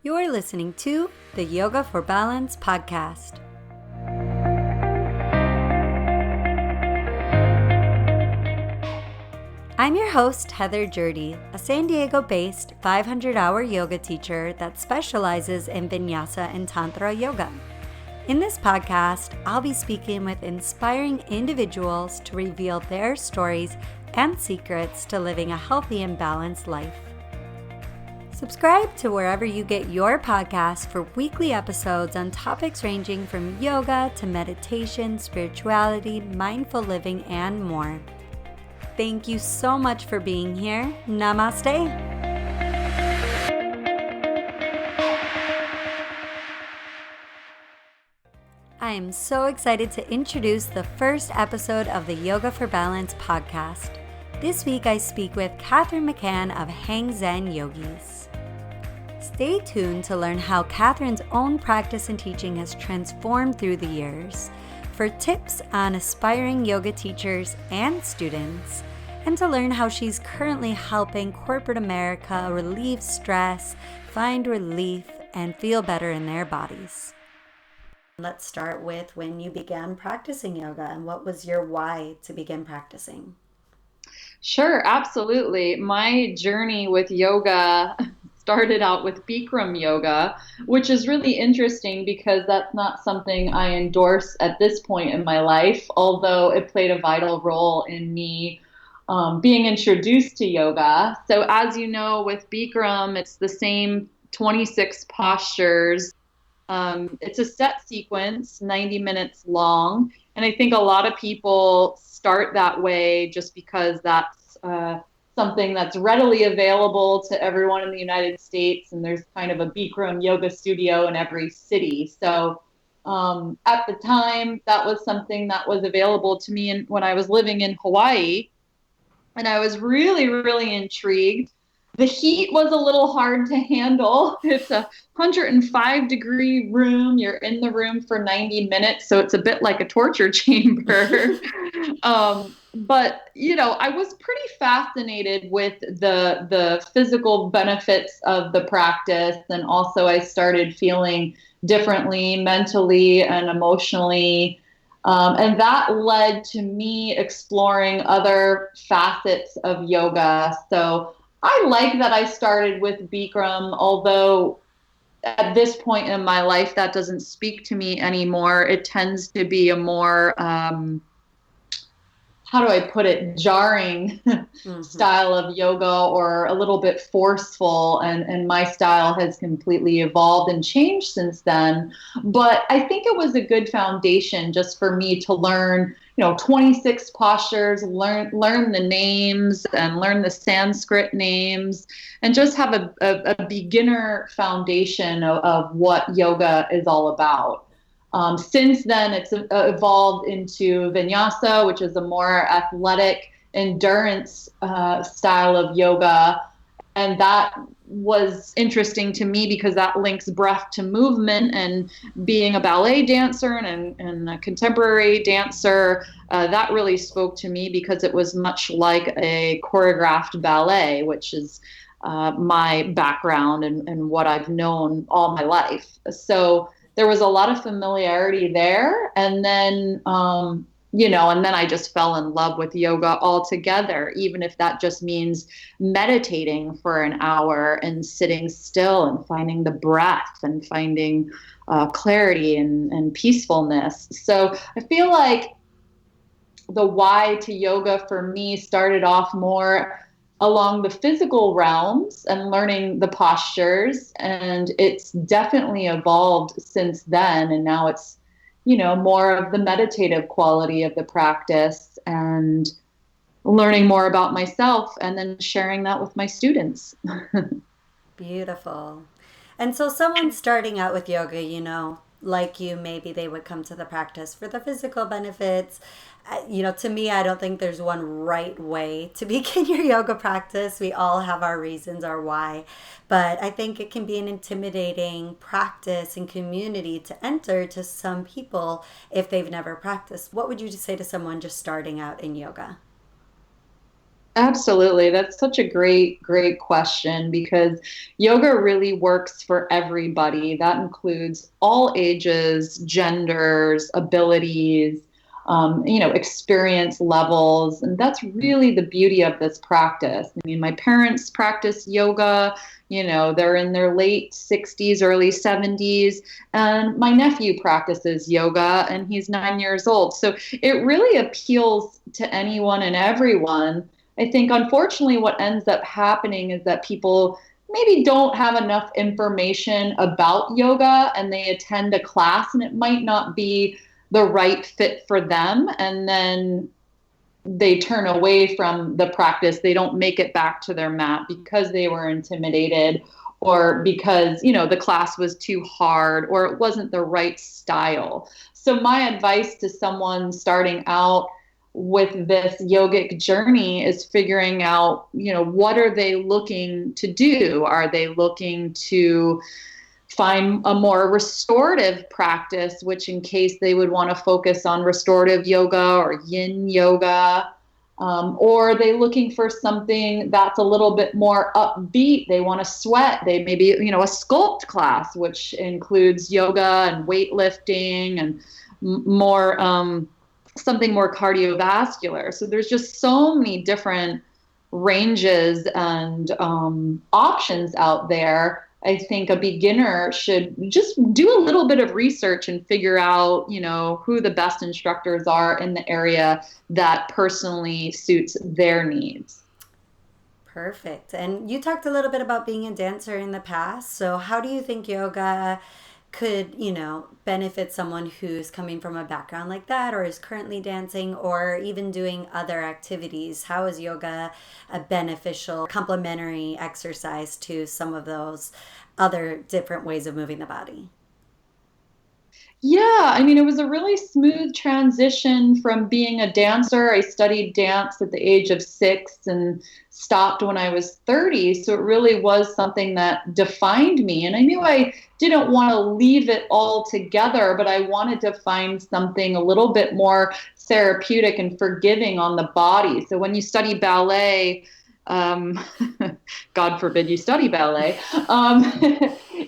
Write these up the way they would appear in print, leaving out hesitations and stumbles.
You're listening to the Yoga for Balance podcast. I'm your host, Heather Jurdy, a San Diego-based 500-hour yoga teacher that specializes in Vinyasa and Tantra yoga. In this podcast, I'll be speaking with inspiring individuals to reveal their stories and secrets to living a healthy and balanced life. Subscribe to wherever you get your podcast for weekly episodes on topics ranging from yoga to meditation, spirituality, mindful living, and more. Thank you so much for being here. Namaste. I am so excited to introduce the first episode of the Yoga for Balance podcast. This week I speak with Kathryn McCann of Hang Zen Yogis. Stay tuned to learn how Kathryn's own practice and teaching has transformed through the years, for tips on aspiring yoga teachers and students, and to learn how she's currently helping corporate America relieve stress, find relief, and feel better in their bodies. Let's start with when you began practicing yoga and what was your why to begin practicing? Sure, absolutely. My journey with yoga started out with Bikram yoga, which is really interesting because that's not something I endorse at this point in my life, although it played a vital role in me being introduced to yoga. So as you know, with Bikram, it's the same 26 postures. It's a set sequence, 90 minutes long. And I think a lot of people start that way just because that's something that's readily available to everyone in the United States. And there's kind of a Bikram yoga studio in every city. So at the time, that was something that was available to me when I was living in Hawaii. And I was really, really intrigued. The heat was a little hard to handle. It's a 105-degree room. You're in the room for 90 minutes, so it's a bit like a torture chamber. But, you know, I was pretty fascinated with the physical benefits of the practice. And also I started feeling differently mentally and emotionally. And that led to me exploring other facets of yoga. So I like that I started with Bikram, although at this point in my life that doesn't speak to me anymore. It tends to be a more, how do I put it, jarring style of yoga, or a little bit forceful, and my style has completely evolved and changed since then. But I think it was a good foundation just for me to learn, 26 postures, learn the names and learn the Sanskrit names, and just have a beginner foundation of what yoga is all about. Since then, it's evolved into Vinyasa, which is a more athletic endurance style of yoga. And that was interesting to me because that links breath to movement, and being a ballet dancer and a contemporary dancer, that really spoke to me because it was much like a choreographed ballet, which is my background and what I've known all my life. So there was a lot of familiarity there. And then, and then I just fell in love with yoga altogether, even if that just means meditating for an hour and sitting still and finding the breath and finding clarity and peacefulness. So I feel like the why to yoga for me started off more along the physical realms and learning the postures, and it's definitely evolved since then. And now it's, more of the meditative quality of the practice and learning more about myself and then sharing that with my students. Beautiful. And so someone starting out with yoga, like you, maybe they would come to the practice for the physical benefits. To me, I don't think there's one right way to begin your yoga practice. We all have our reasons, our why. But I think it can be an intimidating practice and community to enter to some people if they've never practiced. What would you say to someone just starting out in yoga? Absolutely. That's such a great question because yoga really works for everybody. That includes all ages, genders, abilities, experience levels. And that's really the beauty of this practice. I mean, my parents practice yoga, they're in their late 60s, early 70s. And my nephew practices yoga and he's 9 years old. So it really appeals to anyone and everyone. I think, unfortunately, what ends up happening is that people maybe don't have enough information about yoga and they attend a class and it might not be the right fit for them. And then they turn away from the practice. They don't make it back to their mat because they were intimidated or because, the class was too hard or it wasn't the right style. So my advice to someone starting out with this yogic journey is figuring out, what are they looking to do? Are they looking to find a more restorative practice, which in case they would want to focus on restorative yoga or yin yoga? Or are they looking for something that's a little bit more upbeat? They want to sweat. They maybe, a sculpt class, which includes yoga and weightlifting and more, something more cardiovascular. So there's just so many different ranges and options out there. I think a beginner should just do a little bit of research and figure out, who the best instructors are in the area that personally suits their needs. Perfect. And you talked a little bit about being a dancer in the past. So how do you think yoga could, benefit someone who's coming from a background like that or is currently dancing or even doing other activities? How is yoga a beneficial complementary exercise to some of those other different ways of moving the body? Yeah, I mean, it was a really smooth transition from being a dancer. I studied dance at the age of 6 and stopped when I was 30. So it really was something that defined me. And I knew I didn't want to leave it all together, but I wanted to find something a little bit more therapeutic and forgiving on the body. So when you study ballet, um, God forbid you study ballet,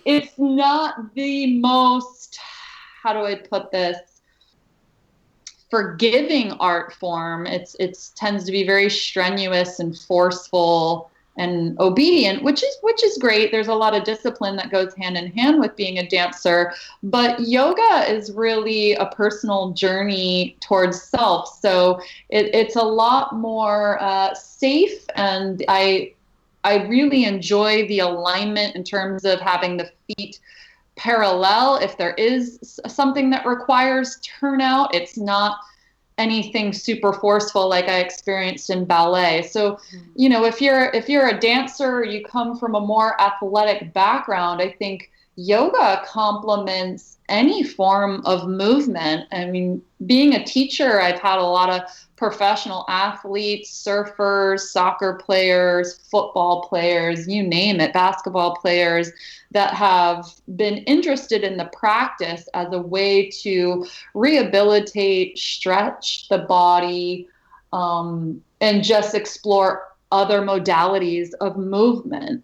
it's not the most, how do I put this, forgiving art form. It's tends to be very strenuous and forceful and obedient, which is great. There's a lot of discipline that goes hand in hand with being a dancer, but yoga is really a personal journey towards self. So it's a lot more safe, and I really enjoy the alignment in terms of having the feet parallel. If there is something that requires turnout, it's not anything super forceful like I experienced in ballet. So, if you're a dancer, you come from a more athletic background, I think yoga complements any form of movement. I mean, being a teacher, I've had a lot of professional athletes, surfers, soccer players, football players, you name it, basketball players that have been interested in the practice as a way to rehabilitate, stretch the body, and just explore other modalities of movement.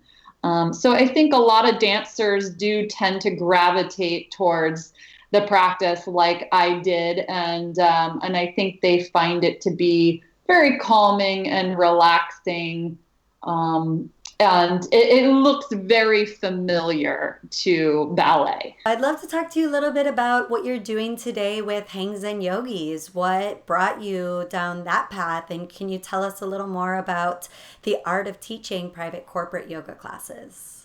So I think a lot of dancers do tend to gravitate towards the practice like I did, and I think they find it to be very calming and relaxing, and it looks very familiar to ballet. I'd love to talk to you a little bit about what you're doing today with Hang Zen Yogis. What brought you down that path? And can you tell us a little more about the art of teaching private corporate yoga classes?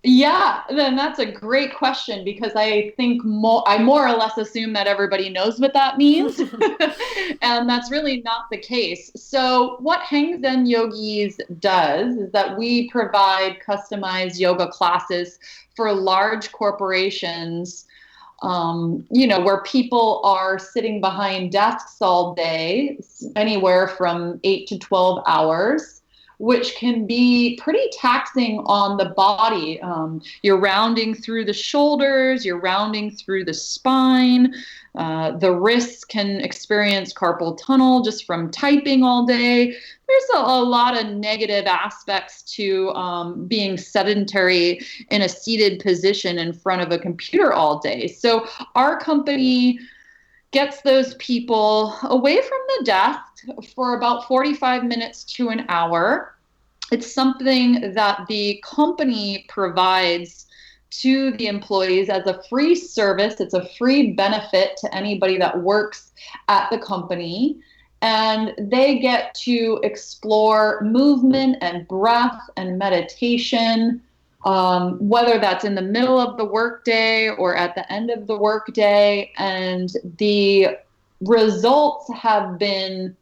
Yeah, then that's a great question because I think I more or less assume that everybody knows what that means. And that's really not the case. So what Hang Zen Yogis does is that we provide customized yoga classes for large corporations, where people are sitting behind desks all day, anywhere from 8 to 12 hours, which can be pretty taxing on the body. You're rounding through the shoulders, you're rounding through the spine. The wrists can experience carpal tunnel just from typing all day. There's a lot of negative aspects to being sedentary in a seated position in front of a computer all day. So our company gets those people away from the desk for about 45 minutes to an hour. It's something that the company provides to the employees as a free service. It's a free benefit to anybody that works at the company. And they get to explore movement and breath and meditation, whether that's in the middle of the workday or at the end of the workday. And the results have been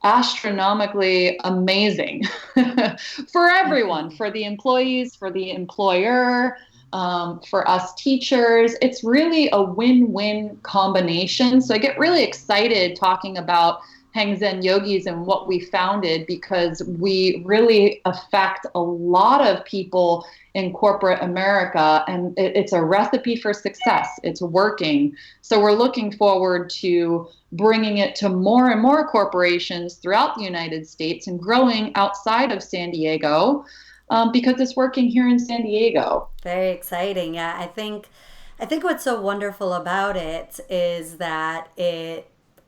astronomically amazing for everyone, for the employees, for the employer, for us teachers. It's really a win-win combination. So I get really excited talking about Hang Zen Yogis and what we founded, because we really affect a lot of people in corporate America, and it's a recipe for success. It's working. So we're looking forward to bringing it to more and more corporations throughout the United States and growing outside of San Diego, because it's working here in San Diego. Very exciting. Yeah, I think what's so wonderful about it is that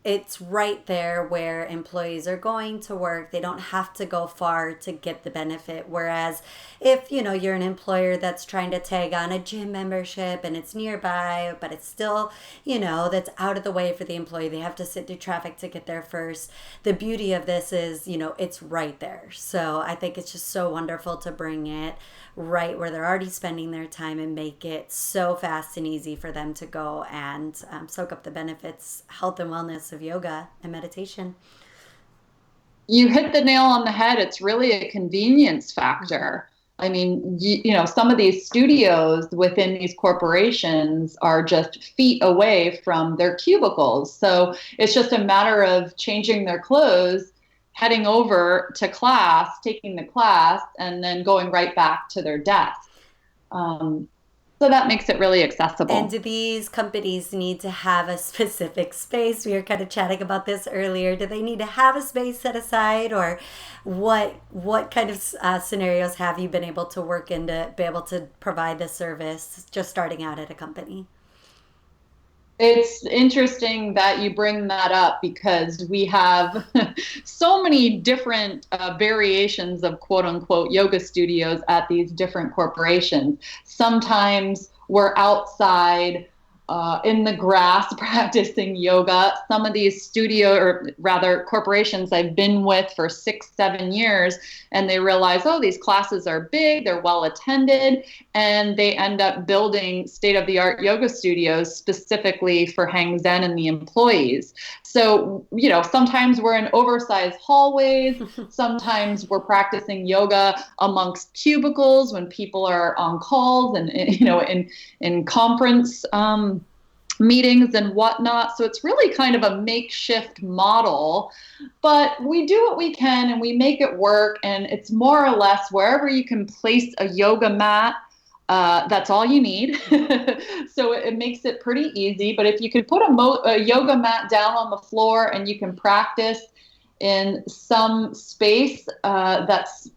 it's right there where employees are going to work. They don't have to go far to get the benefit. Whereas if, you're an employer that's trying to tag on a gym membership and it's nearby, but it's still, that's out of the way for the employee. They have to sit through traffic to get there first. The beauty of this is, it's right there. So I think it's just so wonderful to bring it right where they're already spending their time and make it so fast and easy for them to go and soak up the benefits, health and wellness of yoga and meditation. You hit the nail on the head. It's really a convenience factor. I mean, some of these studios within these corporations are just feet away from their cubicles. So it's just a matter of changing their clothes, heading over to class, taking the class, and then going right back to their desk. So that makes it really accessible. And do these companies need to have a specific space? We were kind of chatting about this earlier. Do they need to have a space set aside, or what kind of scenarios have you been able to work in to be able to provide the service just starting out at a company? It's interesting that you bring that up, because we have so many different variations of quote unquote yoga studios at these different corporations. Sometimes we're outside in the grass practicing yoga. Some of these corporations I've been with for 6-7 years, and they realize, oh, these classes are big, they're well attended, and they end up building state-of-the-art yoga studios specifically for Hang Zen and the employees. So, sometimes we're in oversized hallways, sometimes we're practicing yoga amongst cubicles when people are on calls and, in conference meetings and whatnot. So it's really kind of a makeshift model, but we do what we can and we make it work. And it's more or less wherever you can place a yoga mat, that's all you need. So it makes it pretty easy. But if you could put a yoga mat down on the floor and you can practice in some space that's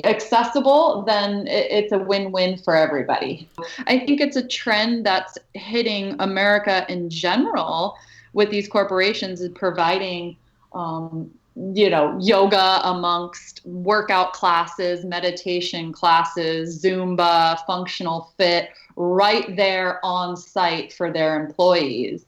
accessible, then it's a win-win for everybody. I think it's a trend that's hitting America in general with these corporations, is providing yoga amongst workout classes, meditation classes, Zumba, functional fit, right there on site for their employees,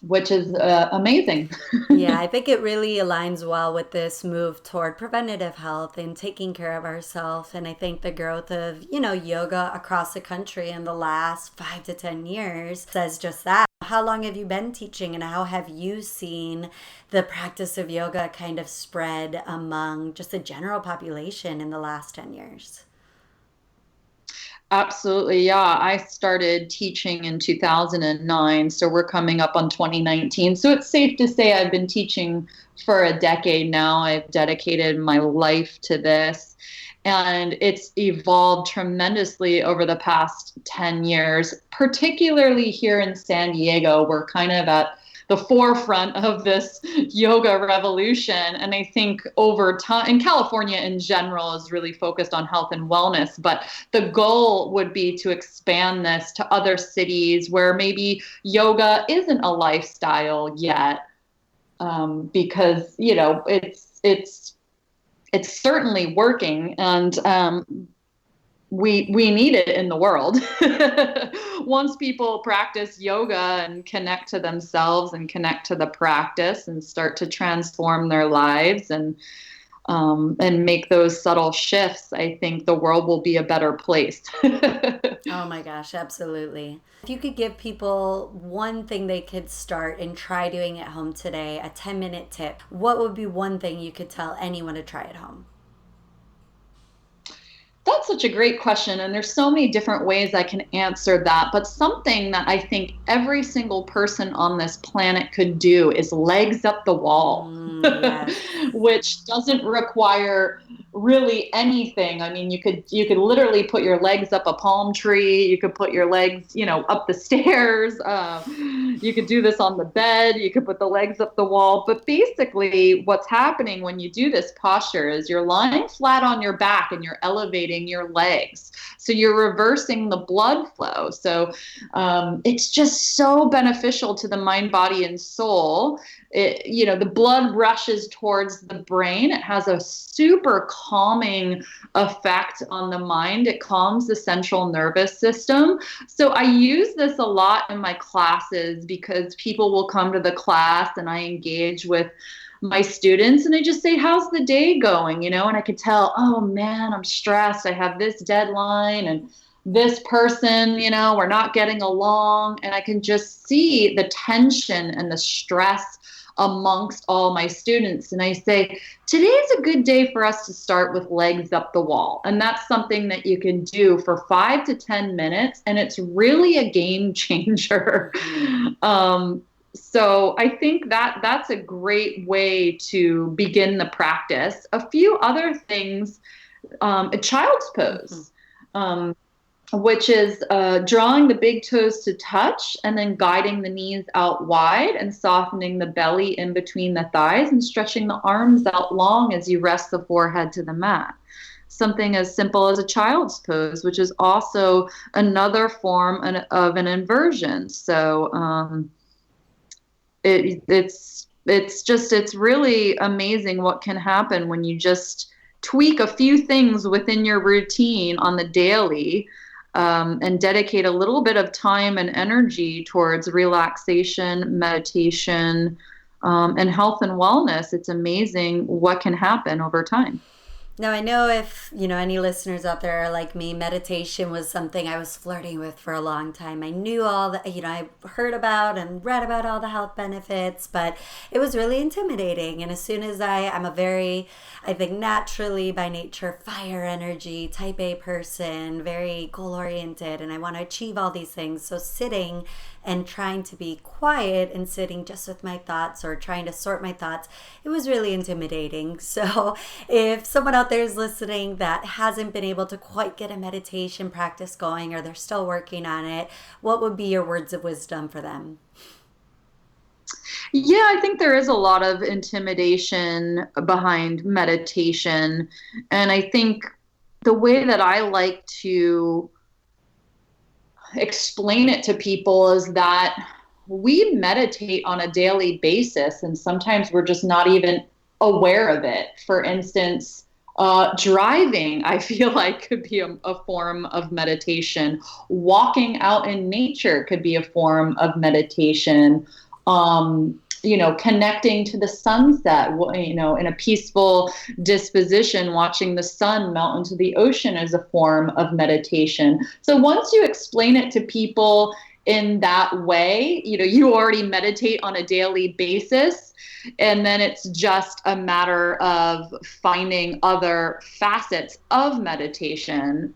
which is amazing. Yeah, I think it really aligns well with this move toward preventative health and taking care of ourselves. And I think the growth of, yoga across the country in the last 5 to 10 years says just that. How long have you been teaching, and how have you seen the practice of yoga kind of spread among just the general population in the last 10 years? Absolutely. Yeah. I started teaching in 2009. So we're coming up on 2019. So it's safe to say I've been teaching for a decade now. I've dedicated my life to this. And it's evolved tremendously over the past 10 years, particularly here in San Diego. We're kind of at the forefront of this yoga revolution. And I think over time, and California in general is really focused on health and wellness, but the goal would be to expand this to other cities where maybe yoga isn't a lifestyle yet, because it's certainly working, and we need it in the world. Once people practice yoga and connect to themselves and connect to the practice and start to transform their lives and make those subtle shifts, I think the world will be a better place. Oh my gosh, absolutely. If you could give people one thing they could start and try doing at home today, a 10-minute tip, what would be one thing you could tell anyone to try at home? That's such a great question. And there's so many different ways I can answer that. But something that I think every single person on this planet could do is legs up the wall, Yes. which doesn't require really anything. I mean, you could literally put your legs up a palm tree. You could put your legs, up the stairs. You could do this on the bed. You could put the legs up the wall. But basically, what's happening when you do this posture is you're lying flat on your back and you're elevating your legs. So you're reversing the blood flow. So it's just so beneficial to the mind, body, and soul. The blood rushes towards the brain. It has a super calming effect on the mind. It calms the central nervous system. So I use this a lot in my classes because people will come to the class and I engage with my students and I just say, how's the day going? And I could tell, oh man, I'm stressed. I have this deadline and this person, we're not getting along. And I can just see the tension and the stress amongst all my students. And I say, today's a good day for us to start with legs up the wall. And that's something that you can do for 5 to 10 minutes. And it's really a game changer. So I think that that's a great way to begin the practice. A few other things, a child's pose, which is drawing the big toes to touch and then guiding the knees out wide and softening the belly in between the thighs and stretching the arms out long as you rest the forehead to the mat. Something as simple as a child's pose, which is also another form of an inversion. So it's really amazing what can happen when you just tweak a few things within your routine on the daily, and dedicate a little bit of time and energy towards relaxation, meditation, and health and wellness. It's amazing what can happen over time. Now, I know if, any listeners out there are like me, meditation was something I was flirting with for a long time. I knew all the, I heard about and read about all the health benefits, but it was really intimidating. And as soon as I'm a very, I think naturally by nature, fire energy, type A person, very goal oriented, and I want to achieve all these things. So sitting and trying to be quiet and sitting just with my thoughts or trying to sort my thoughts, it was really intimidating. So if someone out there is listening that hasn't been able to quite get a meditation practice going or they're still working on it, what would be your words of wisdom for them? Yeah, I think there is a lot of intimidation behind meditation. And I think the way that I like to explain it to people is that we meditate on a daily basis, and sometimes we're just not even aware of it. For instance, driving, I feel like, could be a form of meditation. Walking out in nature could be a form of meditation. Connecting to the sunset, in a peaceful disposition, watching the sun melt into the ocean is a form of meditation. So once you explain it to people in that way, you already meditate on a daily basis. And then it's just a matter of finding other facets of meditation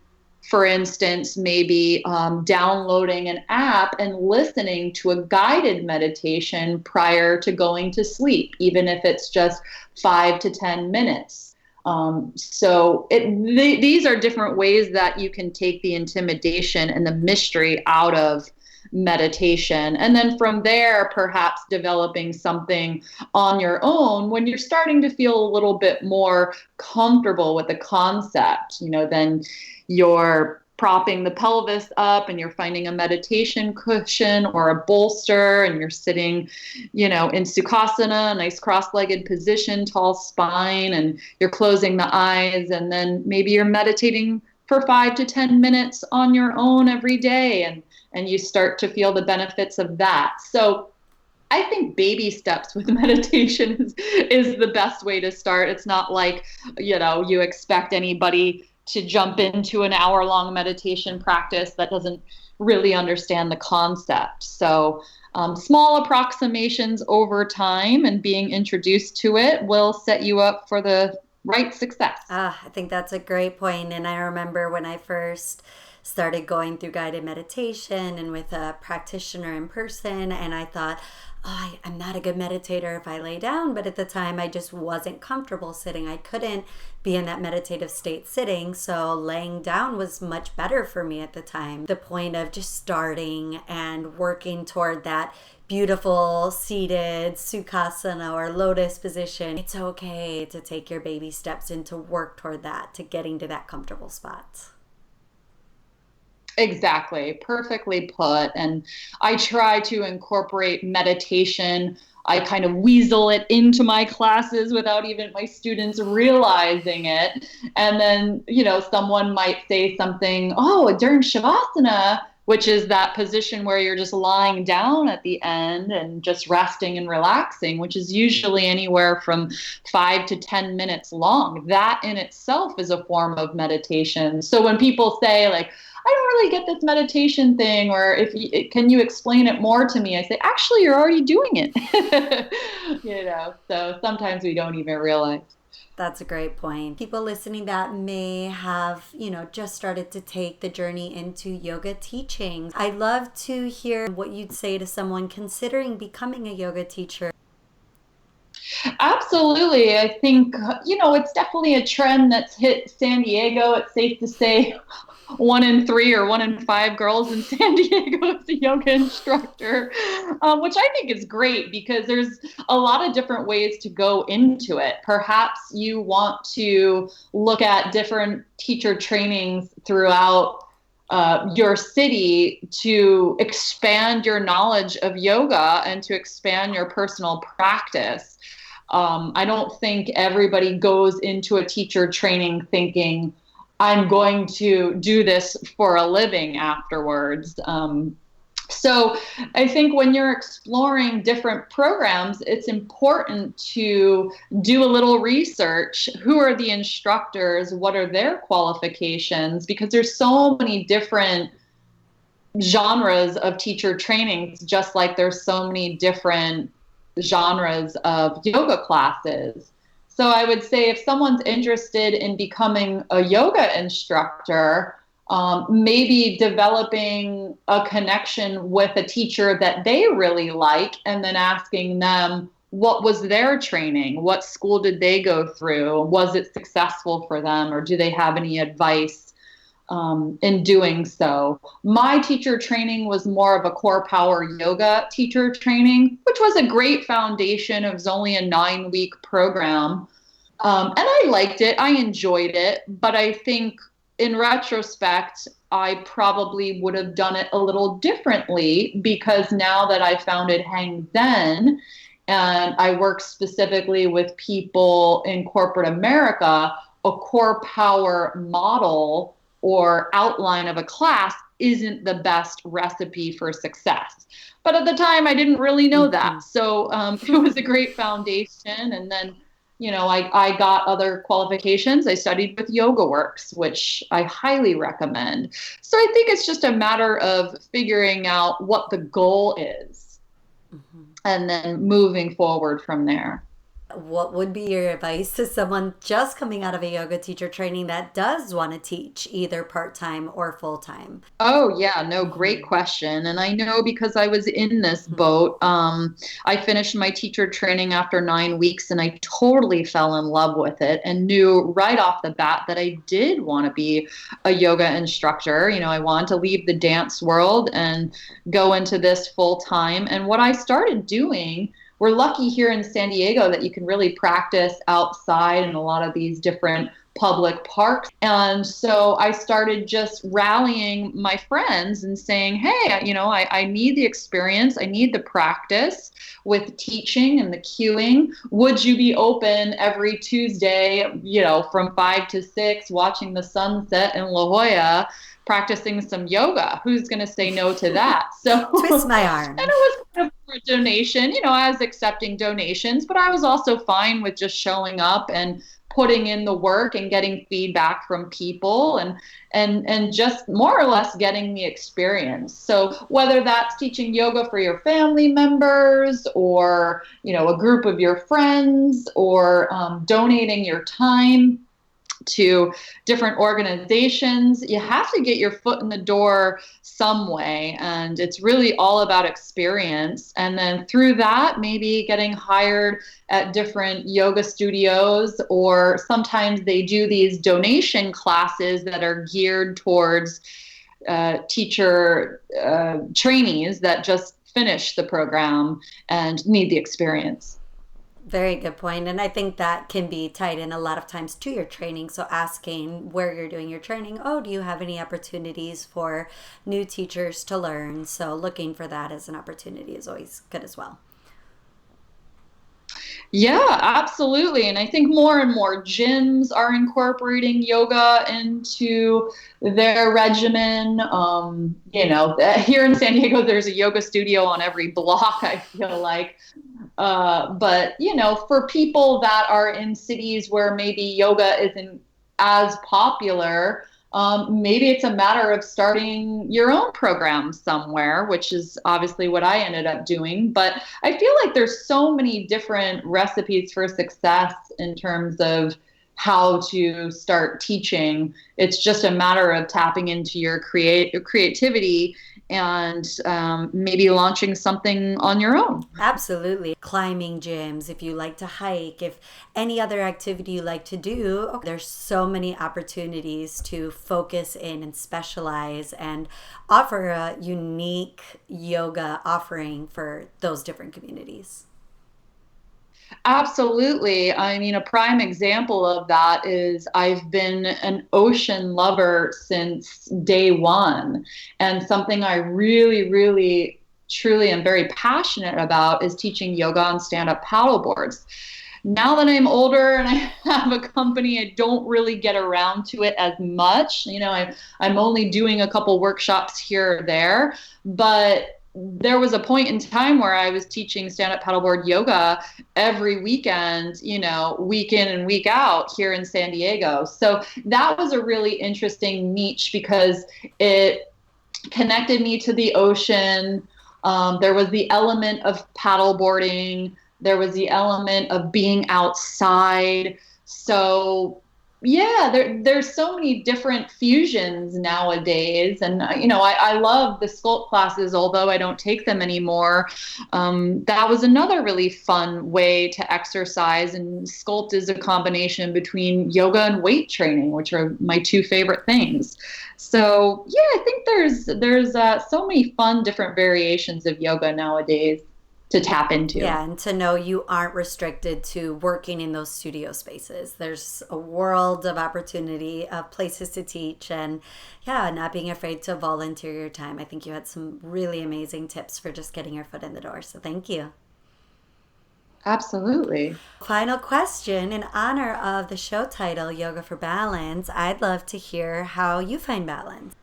for instance, maybe downloading an app and listening to a guided meditation prior to going to sleep, even if it's just 5 to 10 minutes. These are different ways that you can take the intimidation and the mystery out of meditation. And then from there, perhaps developing something on your own when you're starting to feel a little bit more comfortable with the concept. Then you're propping the pelvis up and you're finding a meditation cushion or a bolster, and you're sitting, in Sukhasana, a nice cross-legged position, tall spine, and you're closing the eyes, and then maybe you're meditating for 5 to 10 minutes on your own every day, and you start to feel the benefits of that. So I think baby steps with meditation is the best way to start. It's not like, you expect anybody to jump into an hour-long meditation practice that doesn't really understand the concept. So small approximations over time and being introduced to it will set you up for the right success. I think that's a great point. And I remember when I first started going through guided meditation and with a practitioner in person, and I thought, I'm not a good meditator if I lay down, but at the time I just wasn't comfortable sitting. I couldn't be in that meditative state sitting, so laying down was much better for me at the time. The point of just starting and working toward that beautiful seated Sukhasana or lotus position. It's okay to take your baby steps and to work toward that, to getting to that comfortable spot. Exactly. Perfectly put. And I try to incorporate meditation. I kind of weasel it into my classes without even my students realizing it. And then, someone might say something, during Shavasana, which is that position where you're just lying down at the end and just resting and relaxing, which is usually anywhere from 5 to 10 minutes long. That in itself is a form of meditation. So when people say, like, I don't really get this meditation thing, or can you explain it more to me? I say, actually, you're already doing it. So sometimes we don't even realize. That's a great point. People listening that may have, just started to take the journey into yoga teaching. I'd love to hear what you'd say to someone considering becoming a yoga teacher. Absolutely. I think, it's definitely a trend that's hit San Diego. It's safe to say 1 in 3 or 1 in 5 girls in San Diego is a yoga instructor, which I think is great because there's a lot of different ways to go into it. Perhaps you want to look at different teacher trainings throughout your city to expand your knowledge of yoga and to expand your personal practice. I don't think everybody goes into a teacher training thinking, I'm going to do this for a living afterwards. So I think when you're exploring different programs, it's important to do a little research. Who are the instructors? What are their qualifications? Because there's so many different genres of teacher trainings, just like there's so many different genres of yoga classes. So I would say if someone's interested in becoming a yoga instructor, maybe developing a connection with a teacher that they really like and then asking them, what was their training? What school did they go through? Was it successful for them, or do they have any advice in doing so? My teacher training was more of a core power yoga teacher training, which was a great foundation. It was only a 9-week program. And I liked it. I enjoyed it. But I think in retrospect, I probably would have done it a little differently, because now that I founded Hang Zen and I work specifically with people in corporate America, a core power model or outline of a class isn't the best recipe for success. But at the time, I didn't really know that. So it was a great foundation. And then, I got other qualifications. I studied with YogaWorks, which I highly recommend. So I think it's just a matter of figuring out what the goal is and then moving forward from there. What would be your advice to someone just coming out of a yoga teacher training that does want to teach either part-time or full-time? Oh, yeah, no, great Mm-hmm. question. And I know because I was in this Mm-hmm. boat. I finished my teacher training after 9 weeks and I totally fell in love with it and knew right off the bat that I did want to be a yoga instructor. I wanted to leave the dance world and go into this full time. And what I started doing, we're lucky here in San Diego that you can really practice outside in a lot of these different public parks. And so I started just rallying my friends and saying, hey, I need the experience. I need the practice with teaching and the cueing. Would you be open every Tuesday, from 5 to 6, watching the sunset in La Jolla, practicing some yoga? Who's going to say no to that? So, Twist my and it arm. was kind of for a donation. I was accepting donations, but I was also fine with just showing up and putting in the work and getting feedback from people and just more or less getting the experience. So whether that's teaching yoga for your family members or a group of your friends or donating your time to different organizations, you have to get your foot in the door some way. And it's really all about experience. And then through that, maybe getting hired at different yoga studios, or sometimes they do these donation classes that are geared towards teacher trainees that just finish the program and need the experience. Very good point. And I think that can be tied in a lot of times to your training. So asking where you're doing your training, oh, do you have any opportunities for new teachers to learn? So looking for that as an opportunity is always good as well. Yeah, absolutely. And I think more and more gyms are incorporating yoga into their regimen. Here in San Diego, there's a yoga studio on every block, I feel like. But, for people that are in cities where maybe yoga isn't as popular, maybe it's a matter of starting your own program somewhere, which is obviously what I ended up doing. But I feel like there's so many different recipes for success in terms of how to start teaching. It's just a matter of tapping into your creativity and maybe launching something on your own. Absolutely. Climbing gyms, if you like to hike, if any other activity you like to do, there's so many opportunities to focus in and specialize and offer a unique yoga offering for those different communities. Absolutely. I mean, a prime example of that is I've been an ocean lover since day one. And something I really, really, truly am very passionate about is teaching yoga on stand-up paddle boards. Now that I'm older and I have a company, I don't really get around to it as much. I'm only doing a couple workshops here or there, but there was a point in time where I was teaching stand-up paddleboard yoga every weekend, week in and week out here in San Diego. So that was a really interesting niche because it connected me to the ocean. There was the element of paddleboarding. There was the element of being outside. So yeah, there's so many different fusions nowadays. And, I love the sculpt classes, although I don't take them anymore. That was another really fun way to exercise. And sculpt is a combination between yoga and weight training, which are my two favorite things. So yeah, I think there's so many fun different variations of yoga nowadays to tap into. Yeah, and to know you aren't restricted to working in those studio spaces. There's a world of opportunity, of places to teach, and yeah, not being afraid to volunteer your time. I think you had some really amazing tips for just getting your foot in the door. So thank you. Absolutely. Final question in honor of the show title, Yoga for Balance. I'd love to hear how you find balance.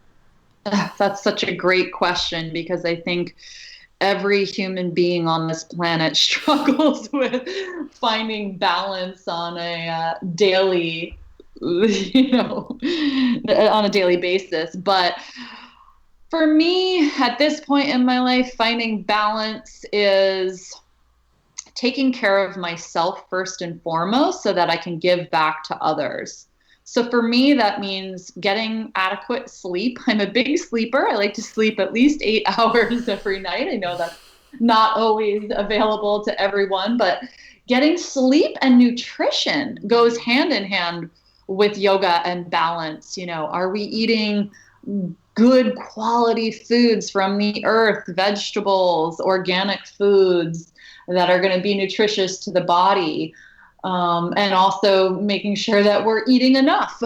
That's such a great question because I think every human being on this planet struggles with finding balance on a daily, on a daily basis. But for me, at this point in my life, finding balance is taking care of myself first and foremost so that I can give back to others. So for me, that means getting adequate sleep. I'm a big sleeper. I like to sleep at least 8 hours every night. I know that's not always available to everyone, but getting sleep and nutrition goes hand in hand with yoga and balance. Are we eating good quality foods from the earth, vegetables, organic foods that are going to be nutritious to the body? And also making sure that we're eating enough,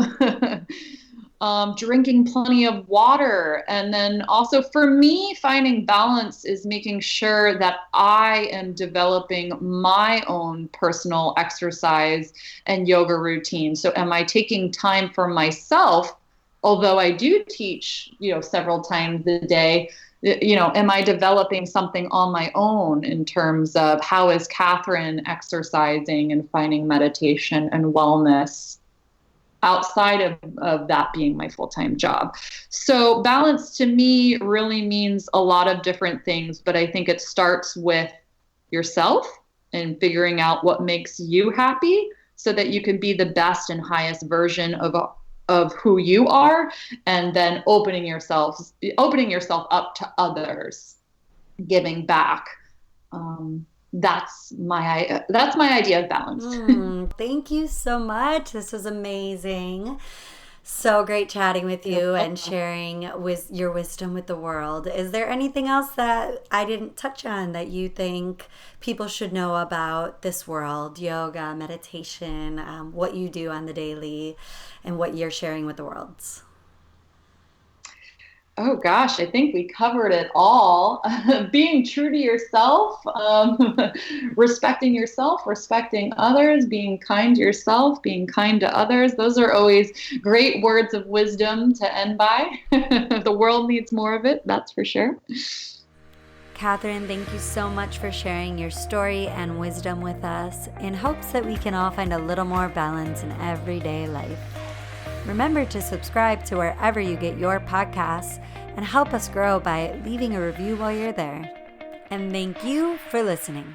drinking plenty of water. And then also for me, finding balance is making sure that I am developing my own personal exercise and yoga routine. So am I taking time for myself? Although I do teach, several times a day, am I developing something on my own in terms of how is Kathryn exercising and finding meditation and wellness outside of that being my full-time job? So balance to me really means a lot of different things, but I think it starts with yourself and figuring out what makes you happy so that you can be the best and highest version of who you are, and then opening yourself up to others, giving back. That's my idea of balance. Thank you so much. This was amazing. So great chatting with you and sharing with your wisdom with the world. Is there anything else that I didn't touch on that you think people should know about this world, yoga, meditation, what you do on the daily, and what you're sharing with the world? Oh gosh, I think we covered it all. Being true to yourself, respecting yourself, respecting others, being kind to yourself, being kind to others. Those are always great words of wisdom to end by. The world needs more of it, that's for sure. Kathryn, thank you so much for sharing your story and wisdom with us in hopes that we can all find a little more balance in everyday life. Remember to subscribe to wherever you get your podcasts and help us grow by leaving a review while you're there. And thank you for listening.